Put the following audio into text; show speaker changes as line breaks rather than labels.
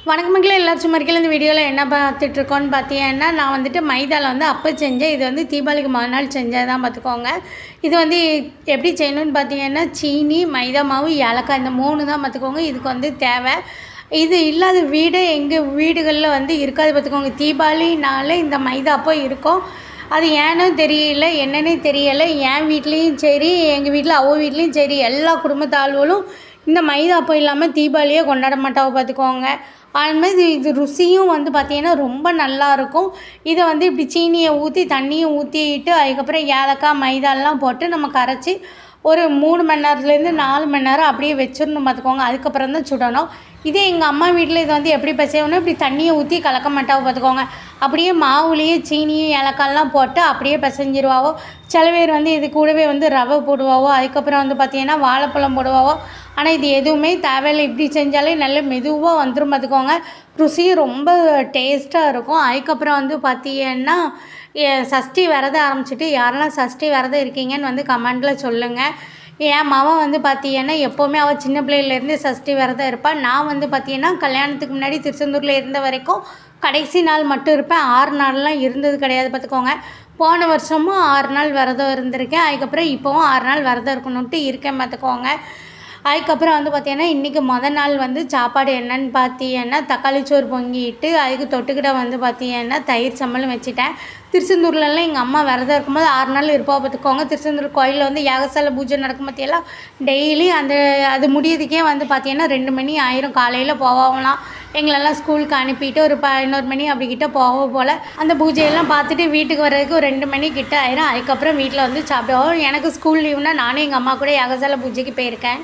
வணக்கம் மக்களே, எல்லாரும் சும்மா இருக்கல. இந்த வீடியோவில் என்ன பார்த்துட்ருக்கோன்னு பார்த்தீங்கன்னா, நான் வந்துட்டு மைதாவில் வந்து அப்போ செஞ்சேன். இது வந்து தீபாவளிக்கு மறுநாள் செஞ்சது தான் பார்த்துக்கோங்க. இது வந்து எப்படி செய்யணும்னு பார்த்தீங்கன்னா, சீனி, மைதா மாவு, ஏலக்காய் இந்த 3 தான் பார்த்துக்கோங்க. இதுக்கு வந்து தேவை. இது இல்லாத வீடே எங்கள் வீடுகளில் வந்து இருக்காது பார்த்துக்கோங்க. தீபாவளினாலே இந்த மைதா அப்போ இருக்கும். அது ஏன்னு தெரியல, என்னன்னே தெரியலை. என் வீட்லேயும் சரி, எங்கள் வீட்டில் வீட்லேயும் சரி, எல்லா குடும்பத்தாள்களும் இந்த மைதா அப்போ இல்லாமல் தீபாவளியே கொண்டாட மாட்டாவோ பார்த்துக்கோங்க. அதுமாதிரி இது ருசியும் வந்து பார்த்திங்கன்னா ரொம்ப நல்லாயிருக்கும். இதை வந்து இப்படி சீனியை ஊற்றி தண்ணியும் ஊற்றிட்டு அதுக்கப்புறம் ஏலக்காய் மைதாலாம் போட்டு நம்ம கரைச்சி ஒரு 3 மணி நேரத்துலேருந்து 4 மணி நேரம் அப்படியே வச்சிடணும் பார்த்துக்கோங்க. அதுக்கப்புறம் தான் சுடணும். இதே எங்கள் அம்மா வீட்டில் இது வந்து எப்படி பிசையணும், இப்படி தண்ணியை ஊற்றி கலக்க மாட்டாவோ பார்த்துக்கோங்க. அப்படியே மாவுலேயே சீனியும் ஏலக்காயெலாம் போட்டு அப்படியே பிசைஞ்சிருவாவோ. சில பேர் வந்து இது கூடவே வந்து ரவை போடுவாவோ, அதுக்கப்புறம் வந்து பார்த்திங்கன்னா வாழைப்பழம் போடுவாவோ. ஆனால் இது எதுவுமே தேவையில்லை. இப்படி செஞ்சாலே நல்ல மெதுவாக வந்துடும் பார்த்துக்கோங்க. ருசியும் ரொம்ப டேஸ்ட்டாக இருக்கும். அதுக்கப்புறம் வந்து பார்த்திங்கன்னா, சஷ்டி விரதம் ஆரம்பிச்சிட்டு யாரெல்லாம் சஷ்டி விரதம் இருக்கீங்கன்னு வந்து கமெண்டில் சொல்லுங்கள். என் மகன் வந்து பார்த்திங்கன்னா எப்போவுமே அவள் சின்ன பிள்ளையிலேருந்து சஷ்டி விரதம் இருப்பாள். நான் வந்து பார்த்திங்கன்னா கல்யாணத்துக்கு முன்னாடி திருச்செந்தூரில் இருந்த வரைக்கும் கடைசி நாள் மட்டும் இருப்பேன். 6 நாள்லாம் இருந்தது கிடையாது பார்த்துக்கோங்க. போன வருஷமும் 6 நாள் விரதம் இருந்திருக்கேன். அதுக்கப்புறம் இப்போவும் 6 நாள் விரதம் இருக்கணுன்ட்டு இருக்கேன் பார்த்துக்கோங்க. அதுக்கப்புறம் வந்து பார்த்திங்கன்னா இன்றைக்கி நாள் வந்து சாப்பாடு என்னென்னு பார்த்தீங்கன்னா தக்காளி சோறு பொங்கிட்டு அதுக்கு தொட்டுக்கிட்ட வந்து பார்த்திங்கன்னா தயிர் சம்பளம் வச்சுட்டேன். திருச்செந்தூர்லலாம் எங்கள் அம்மா விரதம் இருக்கும்போது 6 நாள் இருப்பா பார்த்துக்கோங்க. திருச்செந்தூர் கோயிலில் வந்து யாகசாலை பூஜை நடக்கும் பார்த்தியெல்லாம் டெய்லி அது முடியறதுக்கே வந்து பார்த்திங்கன்னா 2 மணி ஆயிரும். காலையில் போவாங்களாம். எங்களெல்லாம் ஸ்கூலுக்கு அனுப்பிட்டு ஒரு 11 மணி அப்படிக்கிட்ட போக போல் அந்த பூஜையெல்லாம் பார்த்துட்டு வீட்டுக்கு வர்றதுக்கு ஒரு 2 மணி கிட்ட ஆயிரும். அதுக்கப்புறம் வீட்டில் வந்து சாப்பிடுவோம். எனக்கு ஸ்கூல் லீவுனால் நானும் எங்கள் அம்மா கூட யாகசாலை பூஜைக்கு போயிருக்கேன்.